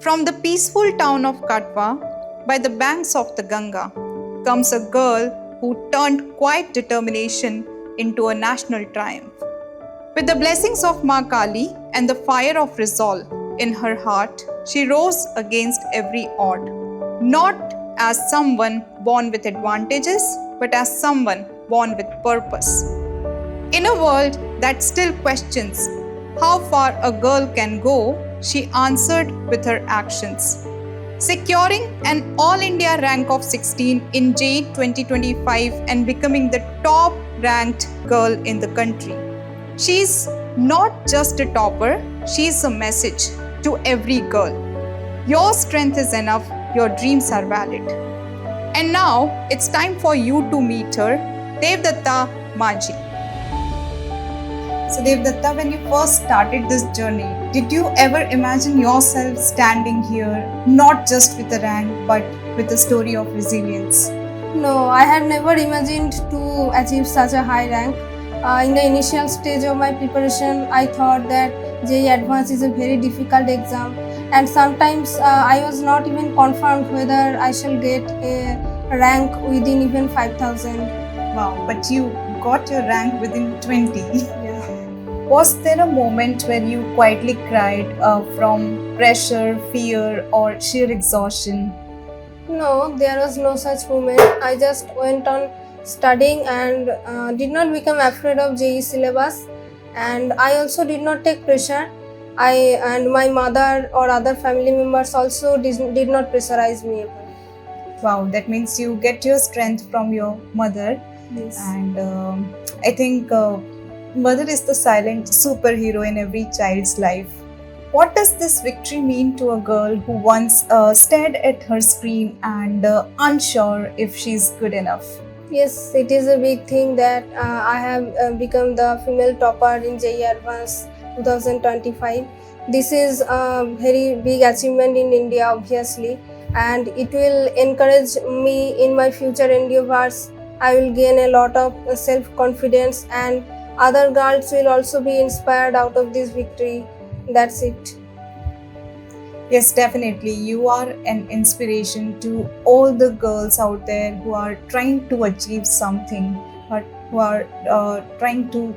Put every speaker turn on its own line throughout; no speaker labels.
From the peaceful town of Katwa, by the banks of the Ganga, comes a girl who turned quiet determination into a national triumph. With the blessings of Ma Kali and the fire of resolve in her heart, she rose against every odd, not as someone born with advantages, but as someone born with purpose. In a world that still questions how far a girl can go, she answered with her actions. Securing an All India rank of 16 in JEE 2025 and becoming the top ranked girl in the country. She's not just a topper, she's a message to every girl. Your strength is enough, your dreams are valid. And now it's time for you to meet her, Devdatta Maji. So Devdatta, when you first started this journey, did you ever imagine yourself standing here, not just with a rank, but with a story of resilience?
No, I had never imagined to achieve such a high rank. In the initial stage of my preparation, I thought that JEE Advanced is a very difficult exam, and sometimes I was not even confirmed whether I shall get a rank within even 5,000.
Wow, but you got your rank within 20.
Yeah.
Was there a moment when you quietly cried from pressure, fear, or sheer exhaustion?
No, there was no such moment. I just went on studying and did not become afraid of JEE syllabus, and I also did not take pressure. I and my mother or other family members also did not pressurize me.
Wow, that means you get your strength from your mother.
Yes.
And I think mother is the silent superhero in every child's life. What does this victory mean to a girl who once stared at her screen and unsure if she's good enough?
Yes, it is a big thing that I have become the female topper in JEE Advanced 2025. This is a very big achievement in India, obviously, and it will encourage me in my future endeavors. I will gain a lot of self-confidence, and other girls will also be inspired out of this victory. That's it.
Yes, definitely. You are an inspiration to all the girls out there who are trying to achieve something, but who are trying to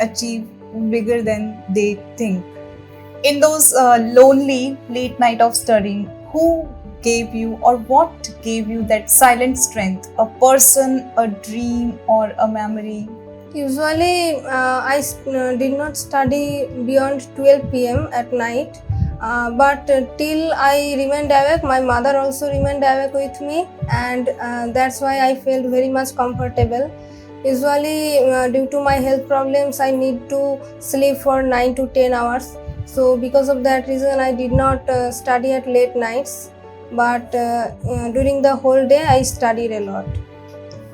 achieve bigger than they think. In those lonely late night of studying, who gave you or what gave you that silent strength? A person, a dream, or a memory?
Usually, I did not study beyond 12 p.m. at night. But till I remained awake, my mother also remained awake with me, and that's why I felt very much comfortable. Usually, due to my health problems, I need to sleep for 9 to 10 hours. So, because of that reason, I did not study at late nights. But during the whole day, I studied a lot.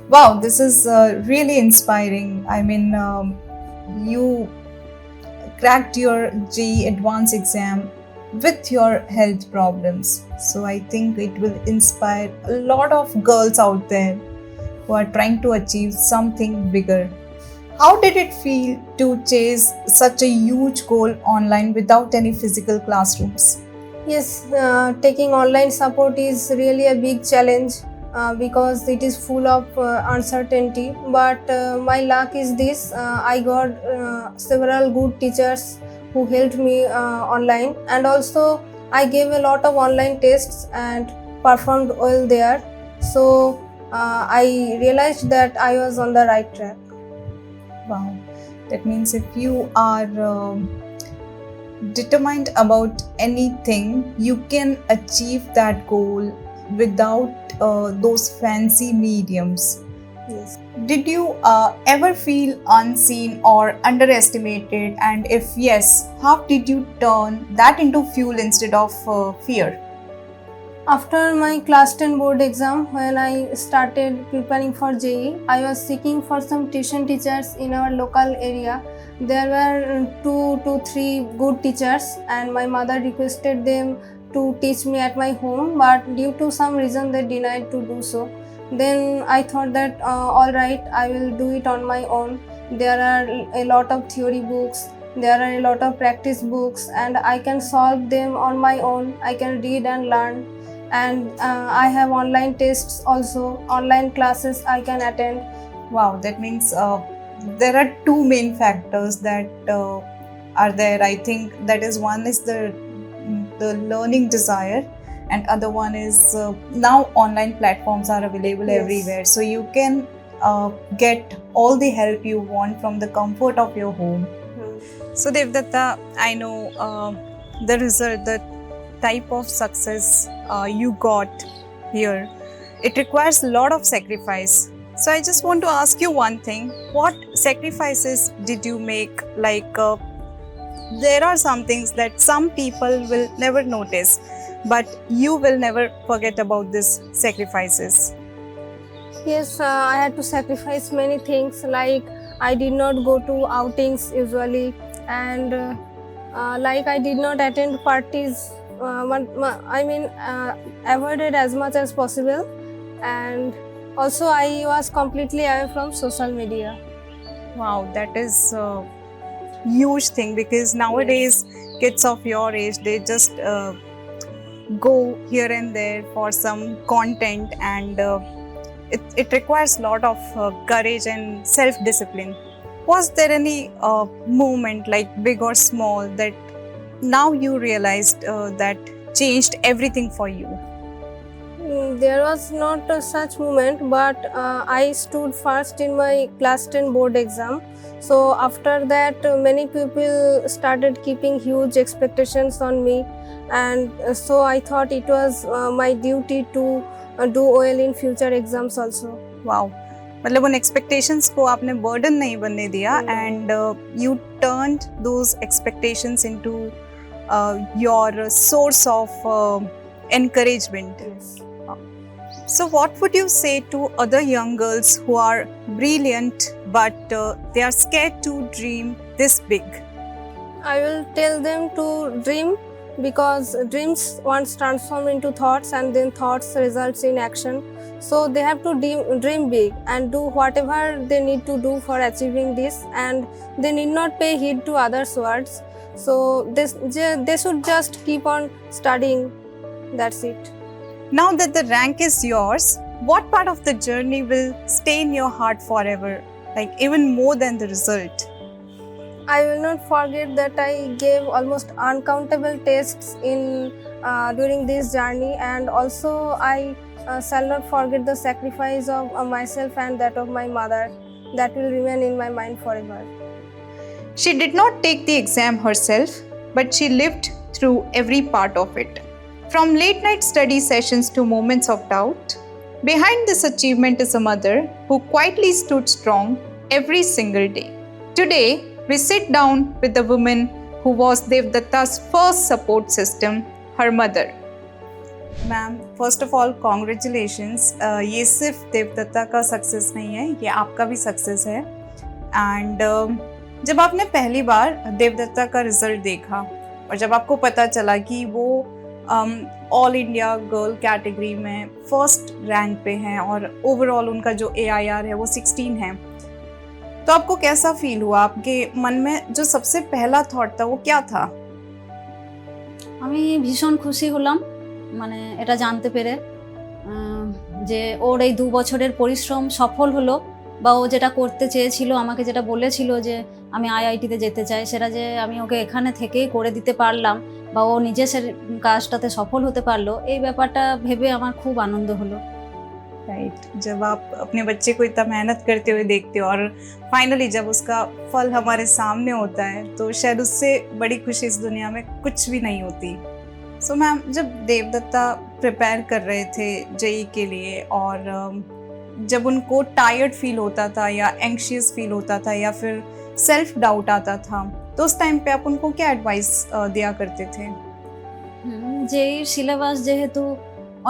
Wow, this is really inspiring. I mean, you cracked your JEE Advanced exam with your health problems. So I think it will inspire a lot of girls out there who are trying to achieve something bigger. How did it feel to chase such a huge goal online without any physical classrooms?
Yes, taking online support is really a big challenge because it is full of uncertainty. But my luck is this: I got several good teachers who helped me online, and also I gave a lot of online tests and performed well there. So I realized that I was on the right track.
Wow, that means if you are determined about anything, you can achieve that goal without those fancy mediums.
Yes.
Did you ever feel unseen or underestimated? And if yes, how did you turn that into fuel instead of fear?
After my class 10 board exam, when I started preparing for JEE, I was seeking for some tuition teachers in our local area. There were 2 to 3 good teachers, and my mother requested them to teach me at my home, but due to some reason they denied to do so. Then I thought that alright, I will do it on my own. There are a lot of theory books There are a lot of practice books, and I can solve them on my own. I can read and learn, and I have online tests also, online classes I can attend.
Wow, that means there are two main factors that are there. I think that is one is the learning desire, and other one is now online platforms are available
Yes.
everywhere, so you can get all the help you want from the comfort of your home. So Devdatta, I know the result, the type of success you got here. It requires a lot of sacrifice. So I just want to ask you one thing: what sacrifices did you make? Like there are some things that some people will never notice, but you will never forget about these sacrifices.
Yes, I had to sacrifice many things, like I did not go to outings usually, and like I did not attend parties. Avoided as much as possible, and also I was completely away from social media.
Wow, that is a huge thing because nowadays kids of your age, they just go here and there for some content, and it requires a lot of courage and self-discipline. Was there any moment, like big or small, that now you realized that changed everything for you?
There was not such moment, but I stood first in my class 10 board exam. So after that, many people started keeping huge expectations on me, and so I thought it was my duty to do well in future exams also.
Wow, मतलब उन expectations को आपने burden नहीं बनने दिया, and you turned those expectations into your source of encouragement. So what would you say to other young girls who are brilliant but they are scared to dream this big?
I will tell them to dream, because dreams once transform into thoughts, and then thoughts results in action. So they have to dream big and do whatever they need to do for achieving this, and they need not pay heed to others' words. So they should just keep on studying. That's it.
Now that the rank is yours, what part of the journey will stay in your heart forever, like even more than the result?
I will not forget that I gave almost uncountable tests in during this journey, and also I shall not forget the sacrifice of myself and that of my mother. That will remain in my mind forever.
She did not take the exam herself, but she lived through every part of it. From late night study sessions to moments of doubt, behind this achievement is a mother who quietly stood strong every single day. Today, we sit down with the woman who was Devdatta's first support system, her mother. Ma'am, first of all congratulations. ये सिर्फ देवदत्ता का success नहीं है, ये आपका भी success है. And जब आपने पहली बार देवदत्ता का रिजल्ट देखा और जब आपको पता चला कि वो ऑल इंडिया गर्ल कैटेगरी में फर्स्ट रैंक पे हैं और ओवरऑल उनका जो AIR है वो 16 है, तो आपको कैसा फील हुआ? आपके मन में जो सबसे पहला थॉट था वो क्या था?
আমি ভীষণ খুশি হলাম, মানে এটা জানতে পেরে যে ওর এই 2 বছরের পরিশ্রম সফল হলো, বা ও যেটা করতে চেয়েছিল, আমাকে যেটা বলেছিল যে আমি IIT-তে যেতে চাই, সেটা যে আমি ওকে এখানে থেকেই করে দিতে পারলাম, বা ও নিজে সে কাজটাতে সফল হতে পারলো, এই ব্যাপারটা ভেবে আমার খুব আনন্দ হলো।
राइट, जब आप अपने बच्चे को इतना मेहनत करते हुए देखते हो और फाइनली जब उसका फल हमारे सामने होता है, तो शायद उससे बड़ी खुशी इस दुनिया में कुछ भी नहीं होती. सो मैम, जब देवदत्ता प्रिपेयर कर रहे थे JEE के लिए और जब उनको टायर्ड फील होता था या एंग्शियस फील होता था या फिर सेल्फ डाउट आता था, तो उस टाइम पे आप उनको क्या एडवाइस दिया करते थे?
যেই সিলেবাস যেহেতু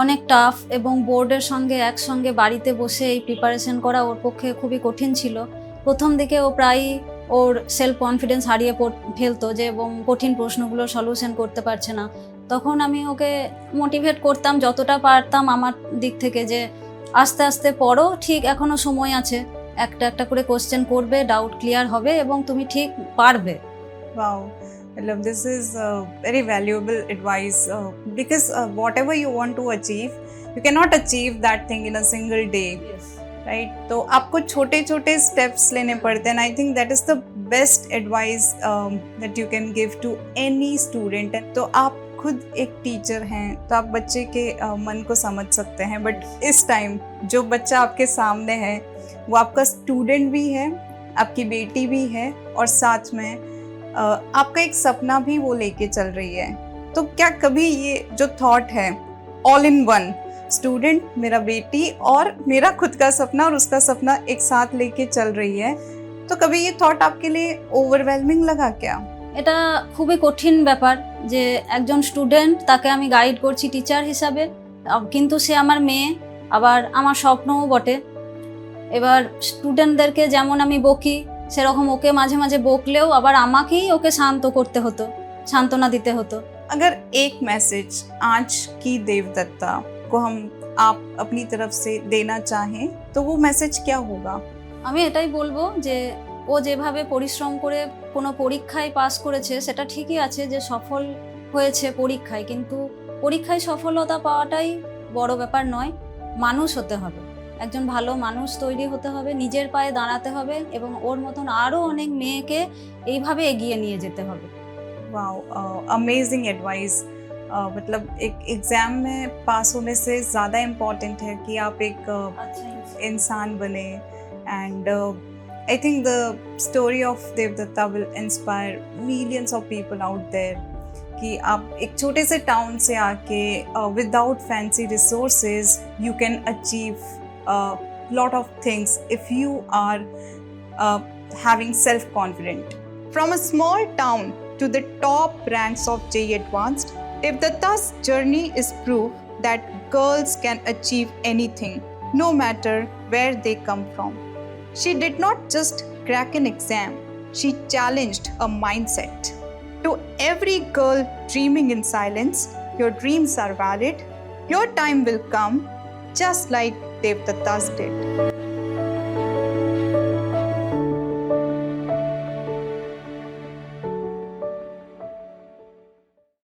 অনেক টাফ এবং বোর্ডের সঙ্গে একসঙ্গে বাড়িতে বসে এই প্রিপারেশন করা ওর পক্ষে খুবই কঠিন ছিল। প্রথম দিকে ও প্রায়ই ওর সেলফ কনফিডেন্স হারিয়ে ফেলতো যে, এবং কঠিন প্রশ্নগুলোর সলিউশন করতে পারছে না। তখন আমি ওকে মোটিভেট করতাম যতটা পারতাম আমার দিক থেকে, যে আস্তে আস্তে পড়ো, ঠিক এখনও সময় আছে, একটা একটা করে কোশ্চেন করবে, ডাউট ক্লিয়ার হবে এবং তুমি ঠিক পারবে।
Wow, मतलब this is very valuable advice because whatever you want to achieve, you cannot achieve that thing in a single day, right? तो आपको छोटे छोटे steps लेने पड़ते हैं. And I think that is the best advice that you can give to any student. तो आप खुद एक टीचर हैं तो आप बच्चे के मन को समझ सकते हैं, बट इस टाइम जो बच्चा आपके सामने है वो आपका स्टूडेंट भी है, आपकी बेटी भी है, और साथ में आपका एक सपना भी वो लेके चल रही है. तो क्या कभी ये जो थॉट है ऑल इन वन, स्टूडेंट, मेरा बेटी और मेरा खुद का सपना और उसका सपना एक साथ लेके चल रही है, तो कभी ये थॉट आपके लिए ओवरवेलमिंग लगा क्या?
এটা খুবই কঠিন ব্যাপার যে একজন স্টুডেন্ট, তাকে আমি গাইড করছি টিচার হিসাবে, কিন্তু সে আমার মেয়ে, আবার আমার স্বপ্নও বটে. এবার স্টুডেন্টদেরকে যেমন আমি বকি সেরকম ওকে মাঝে মাঝে বকলেও আবার আমাকেই ওকে শান্ত করতে হতো, সান্ত্বনা দিতে হতো.
अगर एक मैसेज आज की देवदत्ता को आप अपनी तरफ से देना चाहें तो वो मैसेज क्या होगा?
আমি এটাই বলবো যে ও যেভাবে পরিশ্রম করে কোনো পরীক্ষায় পাস করেছে সেটা ঠিকই আছে যে সফল হয়েছে পরীক্ষায়, কিন্তু পরীক্ষায় সফলতা পাওয়াটাই বড় ব্যাপার নয়. মানুষ হতে হবে, একজন ভালো মানুষ তৈরি হতে হবে, নিজের পায়ে দাঁড়াতে হবে এবং ওর মতন আরও অনেক মেয়েকে এইভাবে এগিয়ে নিয়ে যেতে হবে.
Wow, amazing advice. मतलब एक एग्ज़ाम में पास होने से ज़्यादा इम्पॉर्टेंट है कि आप एक इंसान बने. And I think the story of Devdutta will inspire millions of people out there कि आप एक छोटे से टाउन से आके without fancy resources you can achieve lot of things if you are having self-confident. From a small town to the top ranks of JEE Advanced, Devdatta's journey is proof that girls can achieve anything, no matter where they come from. She did not just crack an exam, she challenged a mindset. To every girl dreaming in silence, your dreams are valid. Your time will come, just like Devdatta's did.